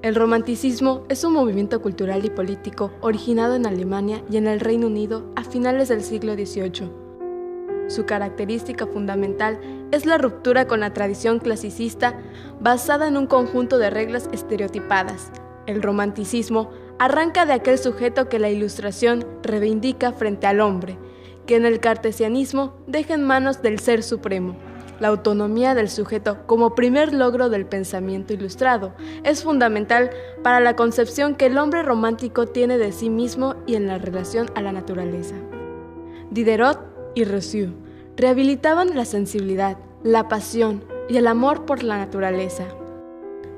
El romanticismo es un movimiento cultural y político originado en Alemania y en el Reino Unido a finales del siglo XVIII. Su característica fundamental es la ruptura con la tradición clasicista basada en un conjunto de reglas estereotipadas. El romanticismo arranca de aquel sujeto que la Ilustración reivindica frente al hombre, que en el cartesianismo deja en manos del Ser Supremo. La autonomía del sujeto como primer logro del pensamiento ilustrado es fundamental para la concepción que el hombre romántico tiene de sí mismo y en la relación a la naturaleza. Diderot y Rousseau rehabilitaban la sensibilidad, la pasión y el amor por la naturaleza.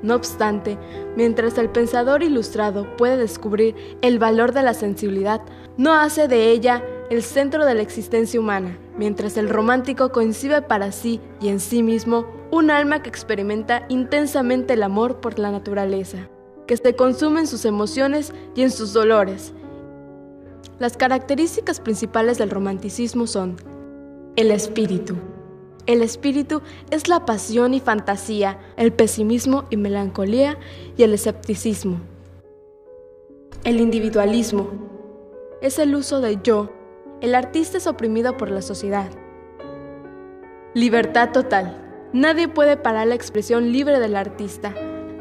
No obstante, mientras el pensador ilustrado puede descubrir el valor de la sensibilidad, no hace de ella el centro de la existencia humana, mientras el romántico concibe para sí y en sí mismo un alma que experimenta intensamente el amor por la naturaleza, que se consume en sus emociones y en sus dolores. Las características principales del romanticismo son el espíritu. El espíritu es la pasión y fantasía, el pesimismo y melancolía y el escepticismo. El individualismo es el uso de yo. El artista es oprimido por la sociedad. Libertad total. Nadie puede parar la expresión libre del artista.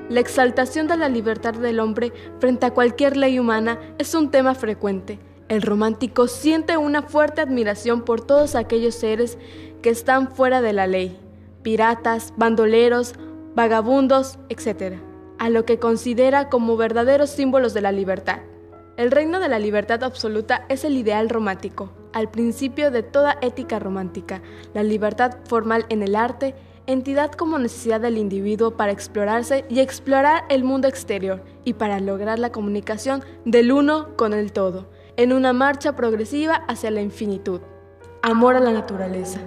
La exaltación de la libertad del hombre frente a cualquier ley humana es un tema frecuente. El romántico siente una fuerte admiración por todos aquellos seres que están fuera de la ley, piratas, bandoleros, vagabundos, etc., a lo que considera como verdaderos símbolos de la libertad. El reino de la libertad absoluta es el ideal romántico, al principio de toda ética romántica, la libertad formal en el arte, entidad como necesidad del individuo para explorarse y explorar el mundo exterior y para lograr la comunicación del uno con el todo, en una marcha progresiva hacia la infinitud. Amor a la naturaleza.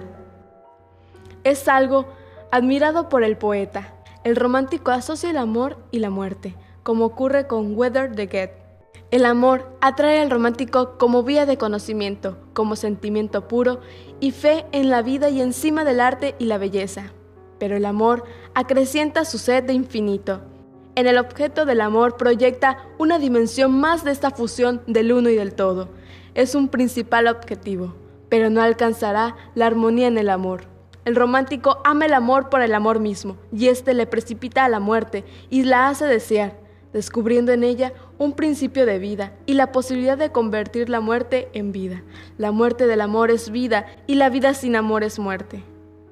Es algo admirado por el poeta. El romántico asocia el amor y la muerte, como ocurre con Weather the Get. El amor atrae al romántico como vía de conocimiento, como sentimiento puro y fe en la vida y encima del arte y la belleza. Pero el amor acrecienta su sed de infinito. En el objeto del amor proyecta una dimensión más de esta fusión del uno y del todo. Es un principal objetivo, pero no alcanzará la armonía en el amor. El romántico ama el amor por el amor mismo, y éste le precipita a la muerte y la hace desear, descubriendo en ella un principio de vida y la posibilidad de convertir la muerte en vida. La muerte del amor es vida y la vida sin amor es muerte.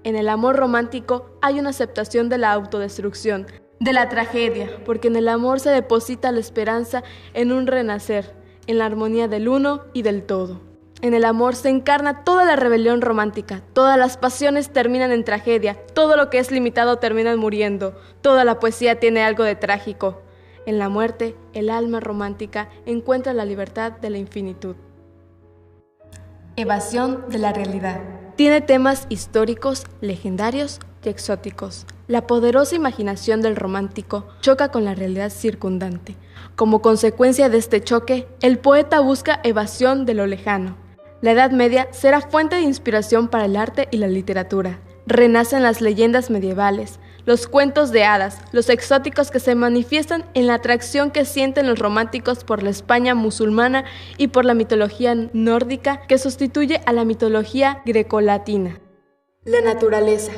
En el amor romántico hay una aceptación de la autodestrucción, de la tragedia, porque en el amor se deposita la esperanza en un renacer, en la armonía del uno y del todo. En el amor se encarna toda la rebelión romántica, todas las pasiones terminan en tragedia, todo lo que es limitado termina muriendo, toda la poesía tiene algo de trágico. En la muerte, el alma romántica encuentra la libertad de la infinitud. Evasión de la realidad. Tiene temas históricos, legendarios y exóticos. La poderosa imaginación del romántico choca con la realidad circundante. Como consecuencia de este choque, el poeta busca evasión de lo lejano. La Edad Media será fuente de inspiración para el arte y la literatura. Renacen las leyendas medievales, los cuentos de hadas, los exóticos que se manifiestan en la atracción que sienten los románticos por la España musulmana y por la mitología nórdica que sustituye a la mitología grecolatina. La naturaleza.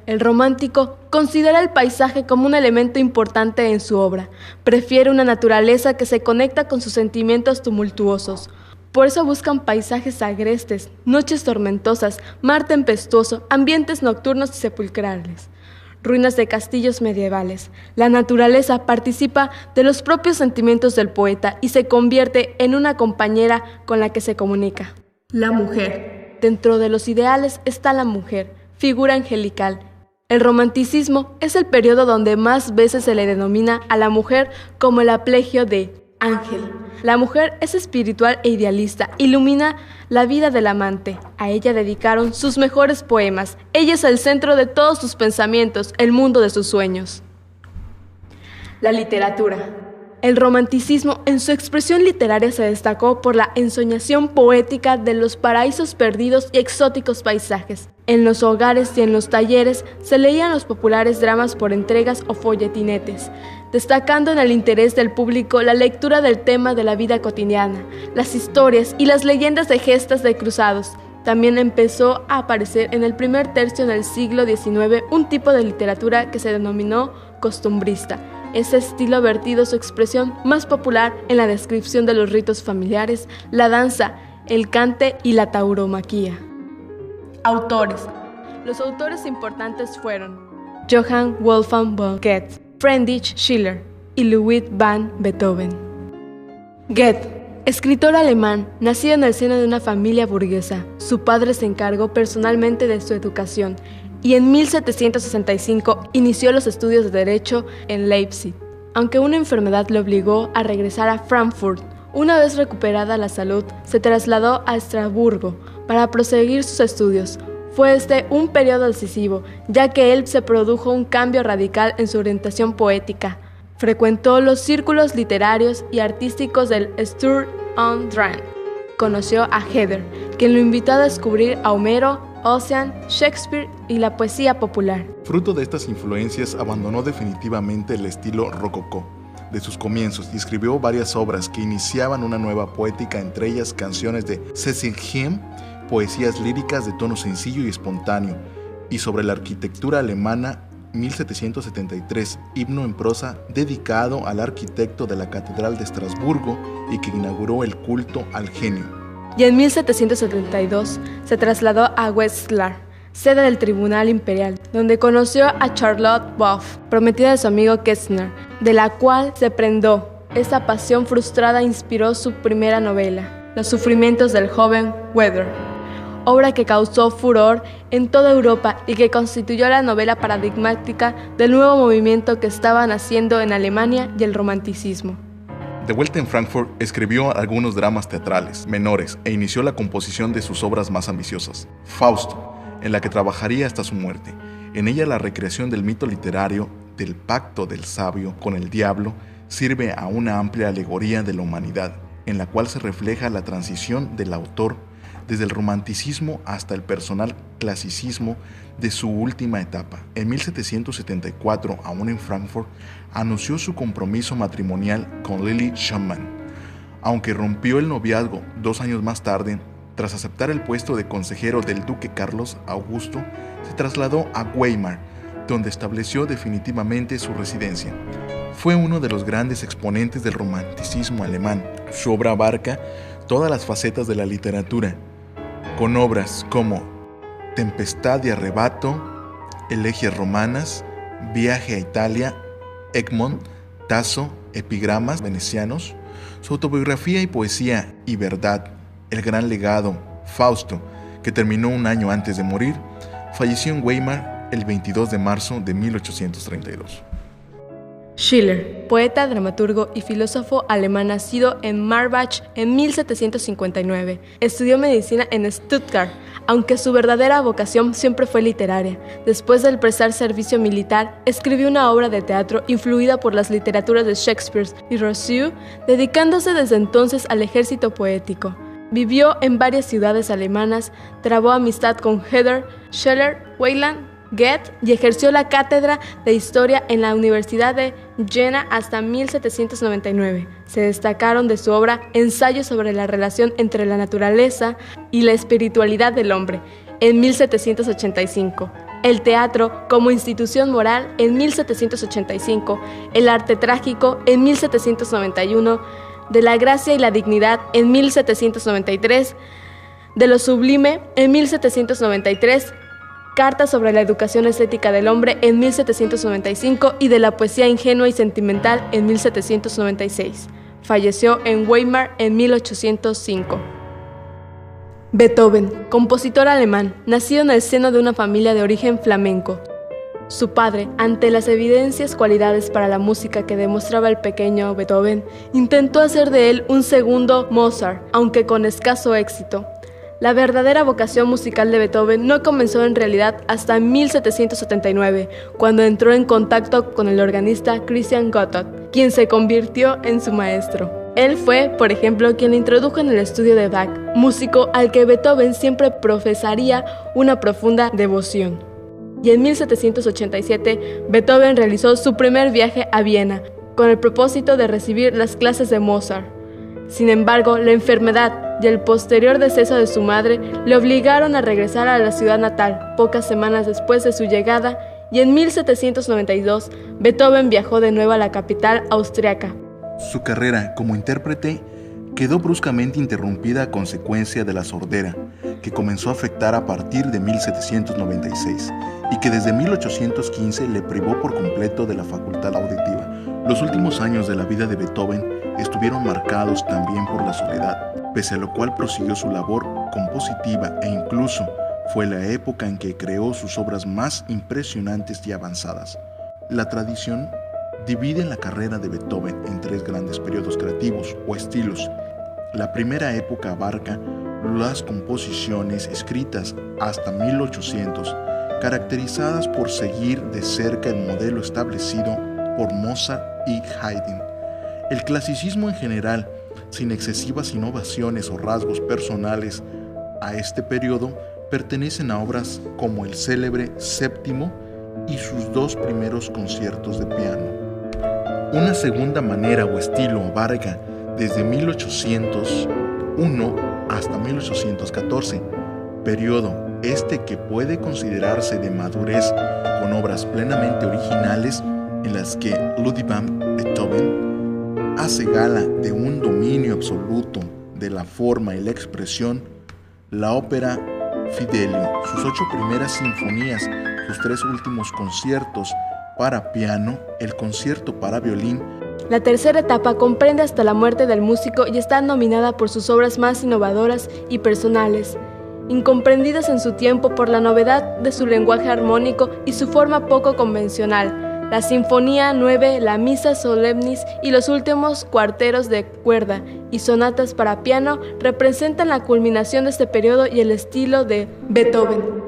El romántico considera el paisaje como un elemento importante en su obra. Prefiere una naturaleza que se conecta con sus sentimientos tumultuosos. Por eso buscan paisajes agrestes, noches tormentosas, mar tempestuoso, ambientes nocturnos y sepulcrales, ruinas de castillos medievales. La naturaleza participa de los propios sentimientos del poeta y se convierte en una compañera con la que se comunica. La mujer. Dentro de los ideales está la mujer, figura angelical. El romanticismo es el periodo donde más veces se le denomina a la mujer como el aplegio de ángel. La mujer es espiritual e idealista, ilumina la vida del amante. A ella dedicaron sus mejores poemas. Ella es el centro de todos sus pensamientos, el mundo de sus sueños. La literatura. El romanticismo en su expresión literaria se destacó por la ensoñación poética de los paraísos perdidos y exóticos paisajes. En los hogares y en los talleres se leían los populares dramas por entregas o folletinetes. destacando en el interés del público la lectura del tema de la vida cotidiana, las historias y las leyendas de gestas de cruzados. También empezó a aparecer en el primer tercio del siglo XIX un tipo de literatura que se denominó costumbrista. Ese estilo ha vertido su expresión más popular en la descripción de los ritos familiares, la danza, el cante y la tauromaquia. Autores. Los autores importantes fueron Johann Wolfgang von Goethe, Friedrich Schiller y Ludwig van Beethoven. Goethe, escritor alemán, nacido en el seno de una familia burguesa, su padre se encargó personalmente de su educación y en 1765 inició los estudios de Derecho en Leipzig, aunque una enfermedad le obligó a regresar a Frankfurt. Una vez recuperada la salud, se trasladó a Estrasburgo para proseguir sus estudios. Fue este un periodo decisivo, ya que él se produjo un cambio radical en su orientación poética. Frecuentó los círculos literarios y artísticos del Sturm und Drang. Conoció a Herder, quien lo invitó a descubrir a Homero, Ossian, Shakespeare y la poesía popular. Fruto de estas influencias, abandonó definitivamente el estilo rococó de sus comienzos y escribió varias obras que iniciaban una nueva poética, entre ellas canciones de Sessigheim, poesías líricas de tono sencillo y espontáneo, y sobre la arquitectura alemana, 1773, himno en prosa dedicado al arquitecto de la Catedral de Estrasburgo y que inauguró el culto al genio. Y en 1772 se trasladó a Wetzlar, sede del Tribunal Imperial, donde conoció a Charlotte Boff, prometida de su amigo Kestner, de la cual se prendó. Esta pasión frustrada inspiró su primera novela, Los sufrimientos del joven Werther, obra que causó furor en toda Europa y que constituyó la novela paradigmática del nuevo movimiento que estaba naciendo en Alemania y el romanticismo. De vuelta en Frankfurt, escribió algunos dramas teatrales menores e inició la composición de sus obras más ambiciosas, Fausto, en la que trabajaría hasta su muerte. En ella la recreación del mito literario del pacto del sabio con el diablo sirve a una amplia alegoría de la humanidad, en la cual se refleja la transición del autor desde el romanticismo hasta el personal clasicismo de su última etapa. En 1774, aún en Frankfurt, anunció su compromiso matrimonial con Lili Schumann, aunque rompió el noviazgo 2 años más tarde. Tras aceptar el puesto de consejero del duque Carlos Augusto, se trasladó a Weimar, donde estableció definitivamente su residencia. Fue uno de los grandes exponentes del romanticismo alemán. Su obra abarca todas las facetas de la literatura, con obras como Tempestad y Arrebato, Elegías Romanas, Viaje a Italia, Egmont, Tasso, Epigramas venecianos, su autobiografía y poesía y verdad, El gran legado, Fausto, que terminó un año antes de morir. Falleció en Weimar el 22 de marzo de 1832. Schiller, poeta, dramaturgo y filósofo alemán nacido en Marbach en 1759. Estudió medicina en Stuttgart, aunque su verdadera vocación siempre fue literaria. Después de prestar servicio militar, escribió una obra de teatro influida por las literaturas de Shakespeare y Rousseau, dedicándose desde entonces al ejército poético. Vivió en varias ciudades alemanas, trabó amistad con Herder, Schiller, Wieland, Goethe y ejerció la cátedra de Historia en la Universidad de Jena hasta 1799. Se destacaron de su obra ensayos sobre la relación entre la naturaleza y la espiritualidad del hombre, en 1785. El teatro como institución moral, en 1785. El arte trágico, en 1791. De la gracia y la dignidad, en 1793. De lo sublime, en 1793. Cartas sobre la educación estética del hombre en 1795 y de la poesía ingenua y sentimental en 1796. Falleció en Weimar en 1805. Beethoven, compositor alemán, nacido en el seno de una familia de origen flamenco. Su padre, ante las evidentes cualidades para la música que demostraba el pequeño Beethoven, intentó hacer de él un segundo Mozart, aunque con escaso éxito. La verdadera vocación musical de Beethoven no comenzó en realidad hasta 1779, cuando entró en contacto con el organista Christian Gotthardt, quien se convirtió en su maestro. Él fue, por ejemplo, quien le introdujo en el estudio de Bach, músico al que Beethoven siempre profesaría una profunda devoción. Y en 1787, Beethoven realizó su primer viaje a Viena, con el propósito de recibir las clases de Mozart. Sin embargo, la enfermedad y el posterior deceso de su madre le obligaron a regresar a la ciudad natal pocas semanas después de su llegada, y en 1792 Beethoven viajó de nuevo a la capital austriaca. Su carrera como intérprete quedó bruscamente interrumpida a consecuencia de la sordera, que comenzó a afectar a partir de 1796 y que desde 1815 le privó por completo de la facultad auditiva. Los últimos años de la vida de Beethoven estuvieron marcados también por la soledad, pese a lo cual prosiguió su labor compositiva e incluso fue la época en que creó sus obras más impresionantes y avanzadas. La tradición divide la carrera de Beethoven en tres grandes periodos creativos o estilos. La primera época abarca las composiciones escritas hasta 1800, caracterizadas por seguir de cerca el modelo establecido por Mozart y Haydn. El clasicismo en general, sin excesivas innovaciones o rasgos personales a este periodo, pertenecen a obras como el célebre Séptimo y sus dos primeros conciertos de piano. Una segunda manera o estilo abarca desde 1801 hasta 1814, periodo que puede considerarse de madurez con obras plenamente originales en las que Ludwig van Beethoven hace gala de un dominio absoluto de la forma y la expresión. La ópera Fidelio, sus 8 primeras sinfonías, sus 3 últimos conciertos para piano, el concierto para violín. La tercera etapa comprende hasta la muerte del músico y está nominada por sus obras más innovadoras y personales, incomprendidas en su tiempo por la novedad de su lenguaje armónico y su forma poco convencional. La Sinfonía 9, la Missa Solemnis y los últimos cuartetos de cuerda y sonatas para piano representan la culminación de este periodo y el estilo de Beethoven.